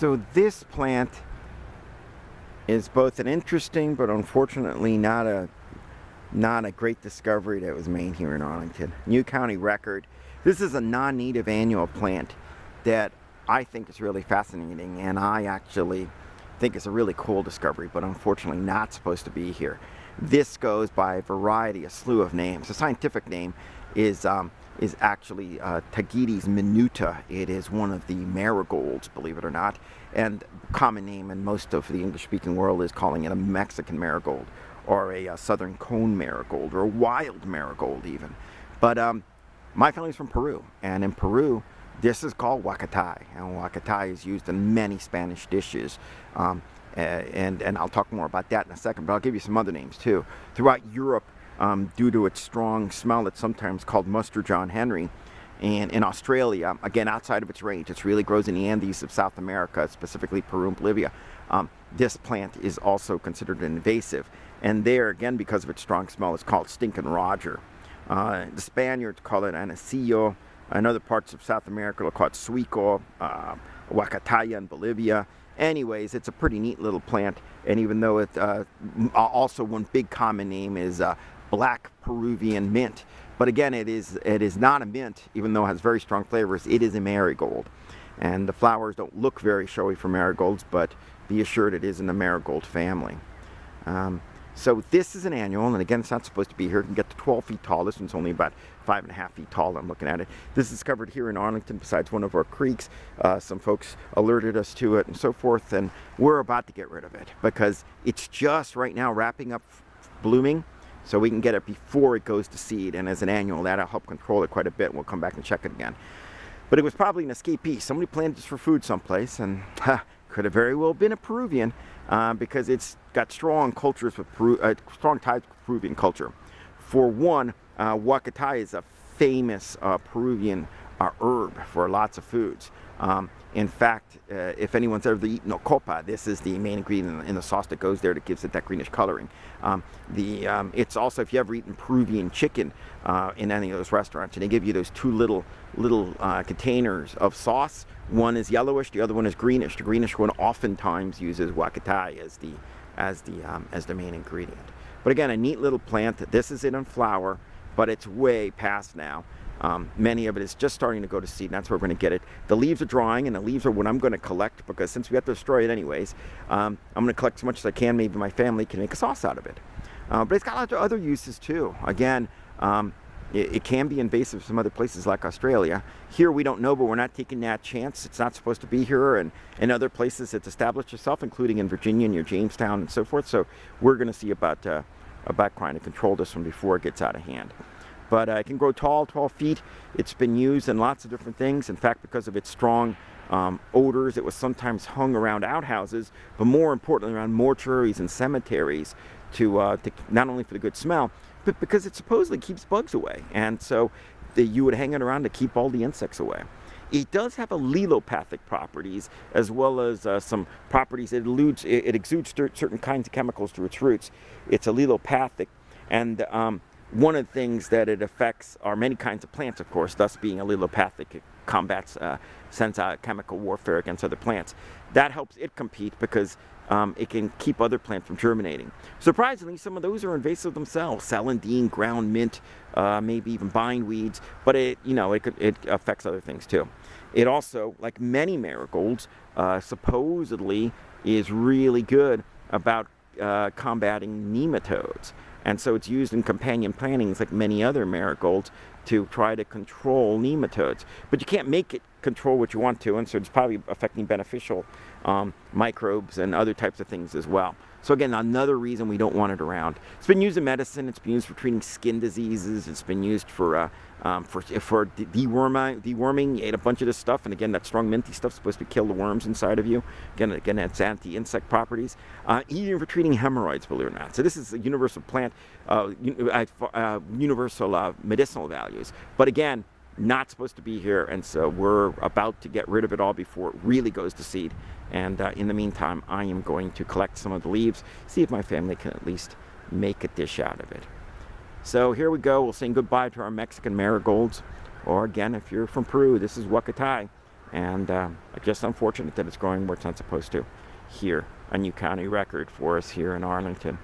So this plant is both an interesting but unfortunately not a great discovery that was made here in Arlington. New County record. This is a non-native annual plant that I think is really fascinating, and I actually think it's a really cool discovery, but unfortunately not supposed to be here. This goes by a variety, a slew of names. The scientific name is actually Tegetes minuta. It is one of the marigolds, believe it or not, and common name in most of the English-speaking world is calling it a Mexican marigold, or a southern cone marigold, or a wild marigold even. But my family's from Peru, and in Peru, this is called Huacatay, and Huacatay is used in many Spanish dishes. And I'll talk more about that in a second, but I'll give you some other names too. Throughout Europe, due to its strong smell, it's sometimes called Mustard John Henry. And in Australia, again, outside of its range, it really grows in the Andes of South America, specifically Peru and Bolivia. This plant is also considered an invasive. And there, again, because of its strong smell, it's called Stinkin' Roger. The Spaniards call it anasillo. In other parts of South America, they'll call it suico, huacataya in Bolivia. Anyways, it's a pretty neat little plant. And even though it also one big common name is black Peruvian mint. But again, it is not a mint, even though it has very strong flavors. It is a marigold. And the flowers don't look very showy for marigolds, but be assured it is in the marigold family. So this is an annual, and again, it's not supposed to be here. It can get to 12 feet tall. This one's only about 5.5 feet tall. I'm looking at it. This is discovered here in Arlington besides one of our creeks. Some folks alerted us to it and so forth, and we're about to get rid of it because it's just right now wrapping up blooming, so we can get it before it goes to seed. And as an annual, that'll help control it quite a bit. We'll come back and check it again. But it was probably an escapee. Somebody planted this for food someplace, and could have very well been a Peruvian because it's got strong cultures with strong ties with Peruvian culture. For one, Huacatay is a famous Peruvian herb for lots of foods. In fact, if anyone's ever eaten ocopa, this is the main ingredient in the sauce that goes there that gives it that greenish coloring. It's also, if you ever eaten Peruvian chicken in any of those restaurants, and they give you those two little containers of sauce. One is yellowish, the other one is greenish. The greenish one oftentimes uses Huacatay as the main ingredient. But again, a neat little plant. This is it in flower, but it's way past now. Many of it is just starting to go to seed, and that's where we're going to get it. The leaves are drying, and the leaves are what I'm going to collect, because since we have to destroy it anyways, I'm going to collect as much as I can. Maybe my family can make a sauce out of it. But it's got lots of other uses too. Again, it can be invasive some other places like Australia. Here we don't know, but we're not taking that chance. It's not supposed to be here, and in other places it's established itself, including in Virginia near Jamestown and so forth. So we're going to see about trying to control this one before it gets out of hand. But it can grow tall, 12 feet. It's been used in lots of different things. In fact, because of its strong odors, it was sometimes hung around outhouses, but more importantly around mortuaries and cemeteries to not only for the good smell, but because it supposedly keeps bugs away. And so you would hang it around to keep all the insects away. It does have allelopathic properties, as well as some properties. It exudes certain kinds of chemicals through its roots. It's allelopathic, and one of the things that it affects are many kinds of plants, of course, thus being allelopathic. It combats, sends out chemical warfare against other plants. That helps it compete because it can keep other plants from germinating. Surprisingly, some of those are invasive themselves. Celandine, ground mint, maybe even bindweeds, but it affects other things too. It also, like many marigolds, supposedly is really good about combating nematodes. And so it's used in companion plantings like many other marigolds to try to control nematodes. But you can't make it control what you want to, and so it's probably affecting beneficial microbes and other types of things as well. So again, another reason we don't want it around. It's been used in medicine. It's been used for treating skin diseases. It's been used for deworming. You ate a bunch of this stuff, and again, that strong minty stuff is supposed to kill the worms inside of you. Again, it's anti-insect properties. Even for treating hemorrhoids, believe it or not. So this is a universal plant, universal medicinal values. But again, not supposed to be here, and so we're about to get rid of it all before it really goes to seed. And in the meantime, I am going to collect some of the leaves, see if my family can at least make a dish out of it. So here we go. We'll say goodbye to our Mexican marigolds. Or again, if you're from Peru, this is Huacatay. And just unfortunate that it's growing more than it's supposed to here. A new county record for us here in Arlington.